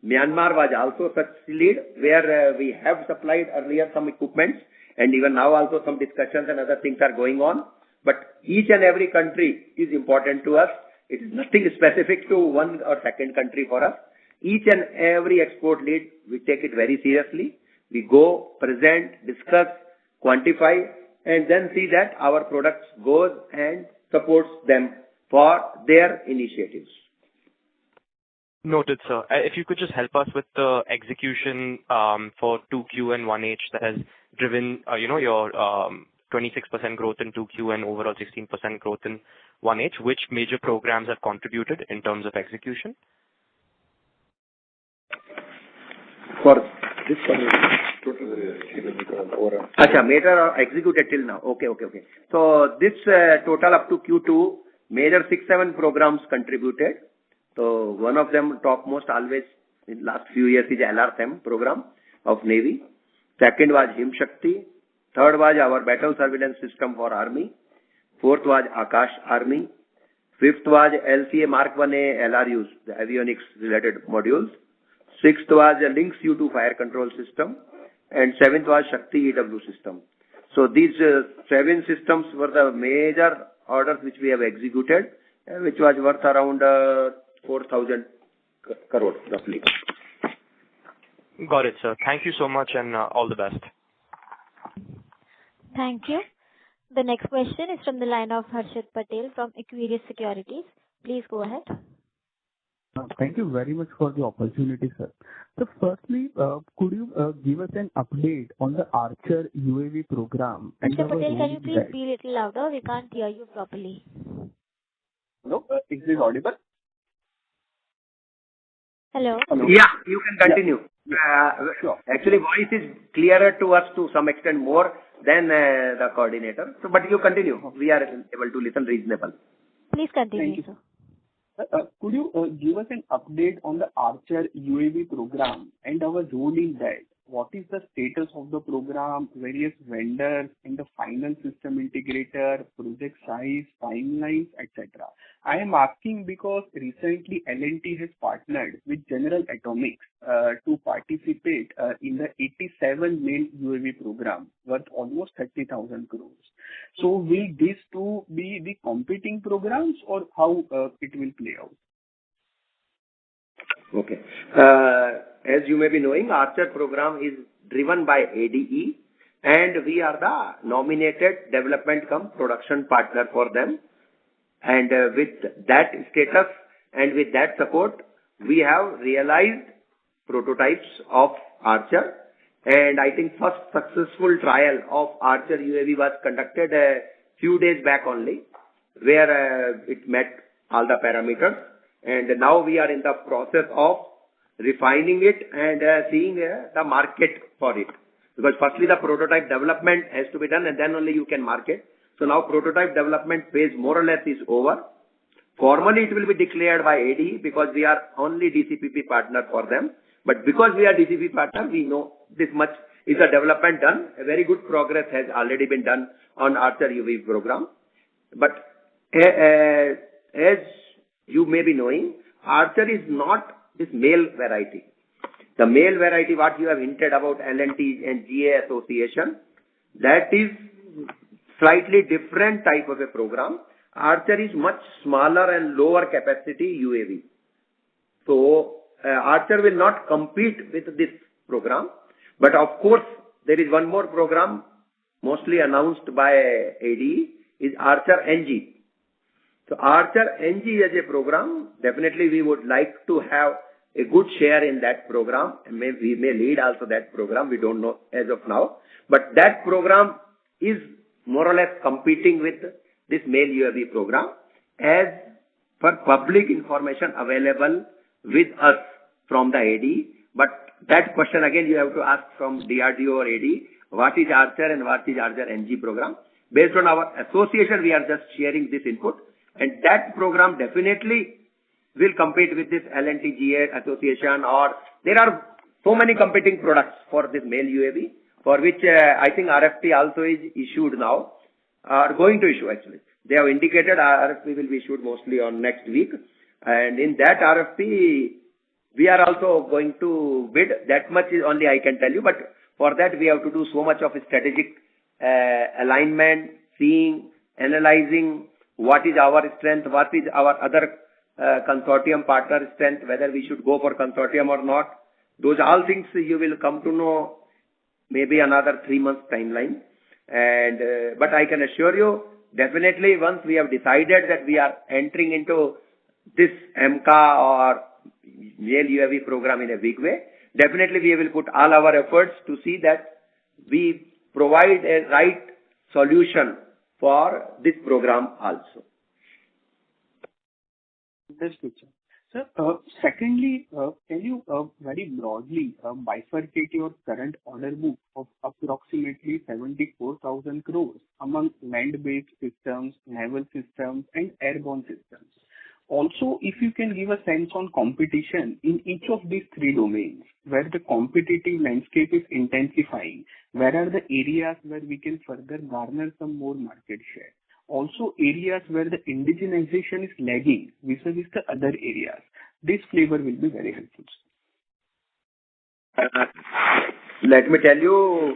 Speaker 3: Myanmar was also such lead where we have supplied earlier some equipments, and even now also some discussions and other things are going on. But each and every country is important to us. It is nothing specific to one or second country for us. Each and every export lead, we take it very seriously. We go, present, discuss, quantify, and then see that our products goes and supports them for their initiatives.
Speaker 13: Noted, sir. If you could just help us with the execution for 2Q and 1H that has driven, your 26% growth in 2Q and overall 16% growth in 1H, which major programs have contributed in terms of execution?
Speaker 3: For this one, major are executed till now. Okay. So this total up to Q2, major 6-7 programs contributed. So one of them topmost always in last few years is LRSAM program of Navy. Second was Himshakti. Third was our battle surveillance system for Army. Fourth was Akash Army. Fifth was LCA Mark 1A LRUs, the avionics related modules. Sixth was a Lynx U2 fire control system. And seventh was Shakti EW system. So these 7 systems were the major orders which we have executed, which was worth around 4,000 crore roughly.
Speaker 13: Got it, sir. Thank you so much and all the best.
Speaker 1: Thank you. The next question is from the line of Harshit Patel from Equirus Securities. Please go ahead.
Speaker 14: Thank you very much for the opportunity, sir. So firstly, could you give us an update on the Archer UAV program?
Speaker 1: Mr. Patel, can you please be a little louder? We can't hear you properly.
Speaker 14: Hello, is this audible?
Speaker 1: Hello?
Speaker 3: Yeah, you can continue.
Speaker 14: Sure.
Speaker 3: Actually, voice is clearer to us to some extent more than the coordinator. So, but you continue. We are able to listen reasonable.
Speaker 1: Please continue, sir.
Speaker 14: Could you give us an update on the Archer UAV program and our role in that? What is the status of the program, various vendors, and the final system integrator, project size, timelines, etc.? I am asking because recently L&T has partnered with General Atomics to participate in the 87 main UAV program worth almost 30,000 crores. So will these two be the competing programs or how it will play out?
Speaker 3: Okay. As you may be knowing, Archer program is driven by ADE and we are the nominated development cum production partner for them. And with that status and with that support, we have realized prototypes of Archer. And I think first successful trial of Archer UAV was conducted a few days back only, where it met all the parameters. And now we are in the process of refining it and seeing the market for it. Because firstly the prototype development has to be done and then only you can market. So now prototype development phase more or less is over. Formally it will be declared by ADE because we are only DCPP partner for them. But because we are DCP partner, we know this much is the development done. A very good progress has already been done on Archer UAV program. But as you may be knowing, Archer is not this male variety. The male variety, what you have hinted about L&T and GA association, that is slightly different type of a program. Archer is much smaller and lower capacity UAV. So Archer will not compete with this program. But of course, there is one more program mostly announced by ADE is Archer NG. So Archer NG as a program, definitely we would like to have a good share in that program. We may lead also that program. We don't know as of now. But that program is more or less competing with this male UAV program. As for public information available with us from the AD. But that question again you have to ask from DRDO or AD, what is Archer and what is Archer NG program. Based on our association, we are just sharing this input, and that program definitely will compete with this LNTGA association, or there are so many competing products for this male UAV, for which I think RFP also is issued now, are going to issue actually. They have indicated RFP will be issued mostly on next week, and in that RFP, we are also going to bid. That much is only I can tell you, but for that we have to do so much of strategic alignment, seeing, analyzing what is our strength, what is our other consortium partner strength, whether we should go for consortium or not. Those all things you will come to know maybe another 3 months timeline. And but I can assure you, definitely once we have decided that we are entering into this MCA or male UAV program in a big way, definitely we will put all our efforts to see that we provide a right solution for this program also.
Speaker 14: That's good, sir. Sir, secondly, can you very broadly bifurcate your current order book of approximately 74,000 crores among land-based systems, naval systems, and airborne systems? Also, if you can give a sense on competition in each of these three domains, where the competitive landscape is intensifying, where are the areas where we can further garner some more market share? Also, areas where the indigenization is lagging vis-a-vis the other areas. This flavor will be very helpful.
Speaker 3: Let me tell you,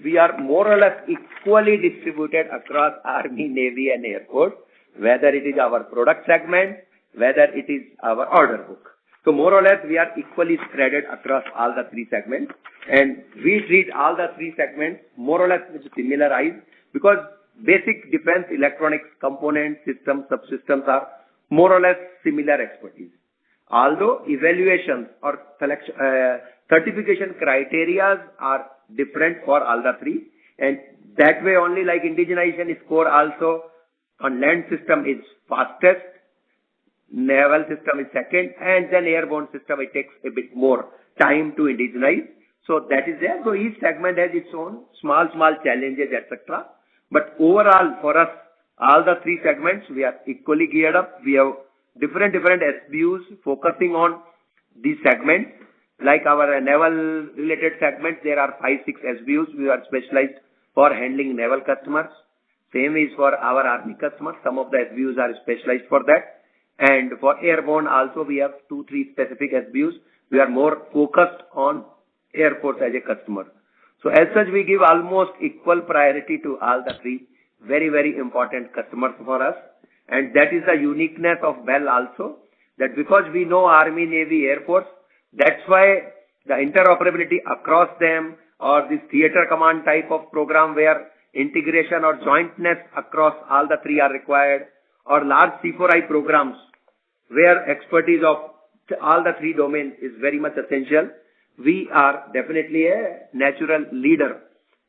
Speaker 3: we are more or less equally distributed across Army, Navy, and Air Force, whether it is our product segment, whether it is our order book. So more or less, we are equally spread across all the three segments, and we treat all the three segments more or less with similar eyes, because basic defense electronics components, systems, subsystems are more or less similar expertise. Although evaluations or selection, certification criteria are different for all the three, and that way only, like indigenization is core also, on land system is fastest, naval system is second, and then airborne system it takes a bit more time to indigenize. So that is there. So each segment has its own small challenges, etc. But overall, for us, all the three segments, we are equally geared up. We have different SBUs focusing on these segments. Like our naval related segments, there are 5-6 SBUs. We are specialized for handling naval customers. Same is for our Army customers. Some of the SBUs are specialized for that. And for airborne also, we have 2-3 specific SBUs. We are more focused on Air Force as a customer. So as such, we give almost equal priority to all the three very important customers for us. And that is the uniqueness of BEL also, that because we know Army, Navy, Air Force, that's why the interoperability across them, or this theater command type of program where integration or jointness across all the three are required, or large C4I programs where expertise of all the three domains is very much essential. We are definitely a natural leader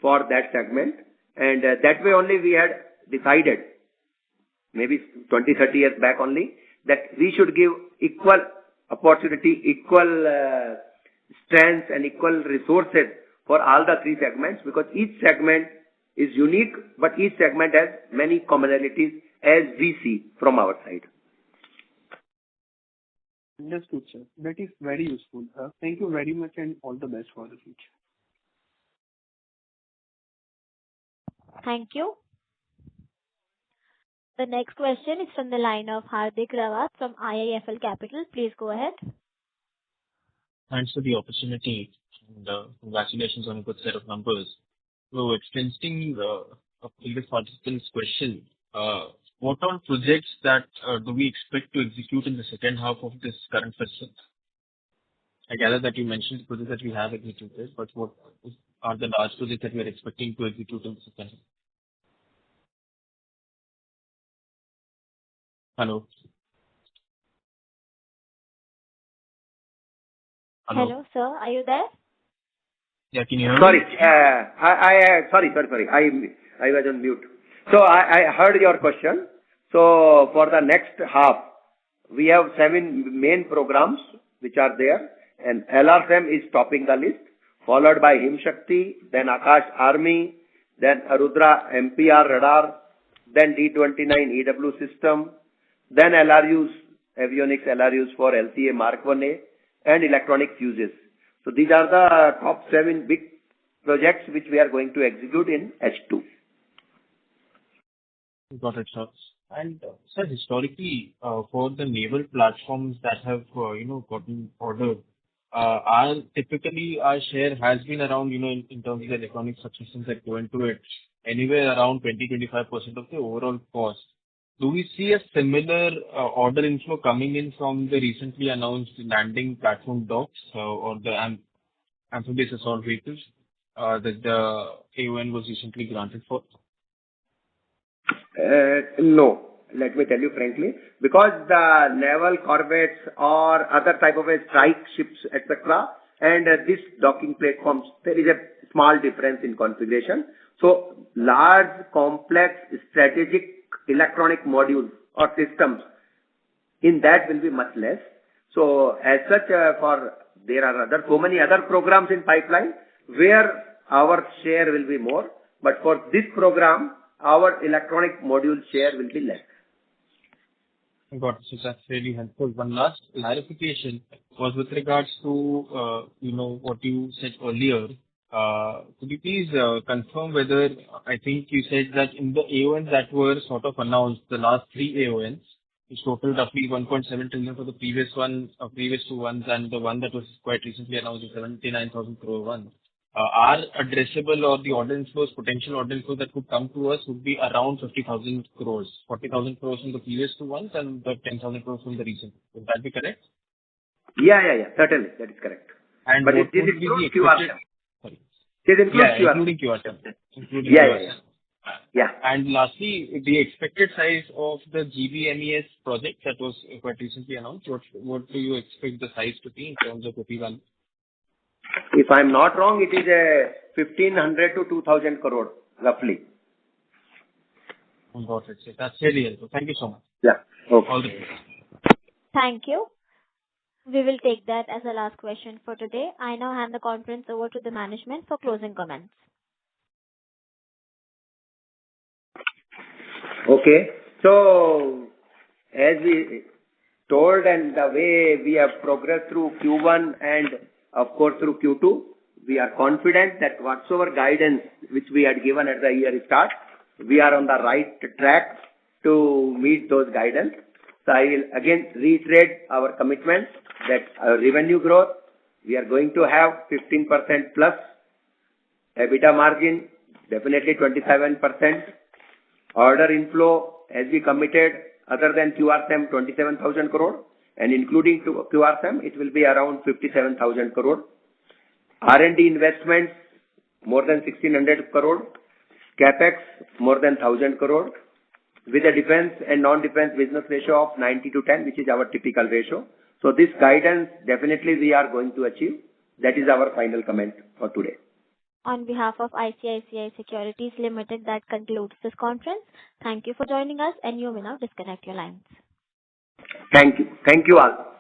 Speaker 3: for that segment, and that way only we had decided, maybe 20-30 years back only, that we should give equal opportunity, equal strengths and equal resources for all the three segments, because each segment is unique, but each segment has many commonalities as we see from our side.
Speaker 14: Understood, sir. That is very useful. Thank you very much, and all the best for the future.
Speaker 1: Thank you. The next question is from the line of Hardik Rawat from IIFL Capital. Please go ahead.
Speaker 15: Thanks for the opportunity, and congratulations on a good set of numbers. So extending a previous participant's question, what all projects that do we expect to execute in the second half of this current fiscal? I gather that you mentioned the projects that we have executed, but what are the large projects that we are expecting to execute in the second half? Hello?
Speaker 1: Hello, sir. Are you there?
Speaker 15: Yeah, can you hear me?
Speaker 3: Sorry, I was on mute. So I heard your question. So for the next half, we have 7 main programs which are there, and LRSAM is topping the list, followed by Himshakti, then Akash Army, then Arudra MPR radar, then D29 EW system, then LRUs, avionics LRUs for LCA Mark 1A, and electronic fuses. So these are the top 7 big projects which we are going to execute in H2.
Speaker 15: Got it, sir. And sir, historically, for the naval platforms that have, gotten ordered, our typically our share has been around, in terms of the electronic subsystems that go into it, anywhere around 20-25% of the overall cost. Do we see a similar order inflow coming in from the recently announced landing platform docks or the amphibious assault vehicles that the AON was recently granted for?
Speaker 3: No, let me tell you frankly, because the naval corvettes or other type of a strike ships, etc., and this docking platforms, there is a small difference in configuration. So large, complex, strategic electronic modules or systems, in that will be much less. So as such, there are so many other programs in pipeline where our share will be more, but for this program, our electronic module share will be less.
Speaker 15: Got it. So that's really helpful. One last clarification was with regards to, what you said earlier. Could you please confirm whether, I think you said that in the AONs that were sort of announced, the last 3 AONs, which totaled roughly 1.7 trillion for the previous previous 2 ones, and the one that was quite recently announced, the 79,000 crore one. Our addressable or the order inflows, potential order inflows that could come to us would be around 50,000 crores, 40,000 crores from the previous 2 ones and the 10,000 crores from the recent. Would that be correct?
Speaker 3: Yeah, certainly, that is correct.
Speaker 15: And
Speaker 3: but
Speaker 15: what
Speaker 3: it
Speaker 15: would be the
Speaker 3: includes QRSAM.
Speaker 15: Sorry.
Speaker 3: It includes QRSAM.
Speaker 15: Including QRSAM. Including
Speaker 3: Yeah,
Speaker 15: QRSAM.
Speaker 3: Yeah.
Speaker 15: And lastly, the expected size of the GBMES project that was quite recently announced, what do you expect the size to be in terms of rupee value?
Speaker 3: If I'm not wrong, it is a 1,500 to 2,000 crore, roughly.
Speaker 15: Got it. That's really helpful. Thank you so much.
Speaker 3: Yeah. Okay.
Speaker 15: All the best.
Speaker 1: Thank you. We will take that as the last question for today. I now hand the conference over to the management for closing comments.
Speaker 3: Okay. So, as we told and the way we have progressed through Q1 and of course through Q2, we are confident that whatsoever guidance which we had given at the year start, we are on the right track to meet those guidance. So I will again reiterate our commitment that our revenue growth, we are going to have 15% plus, EBITDA margin, definitely 27%, order inflow, as we committed, other than QRSAM, 27,000 crore, and including QRSAM, it will be around 57,000 crore. R&D investments, more than 1,600 crore, CapEx, more than 1,000 crore, with a defense and non-defense business ratio of 90:10, which is our typical ratio. So this guidance, definitely we are going to achieve. That is our final comment for today.
Speaker 1: On behalf of ICICI Securities Limited, that concludes this conference. Thank you for joining us, and you may now disconnect your lines.
Speaker 3: Thank you. Thank you all.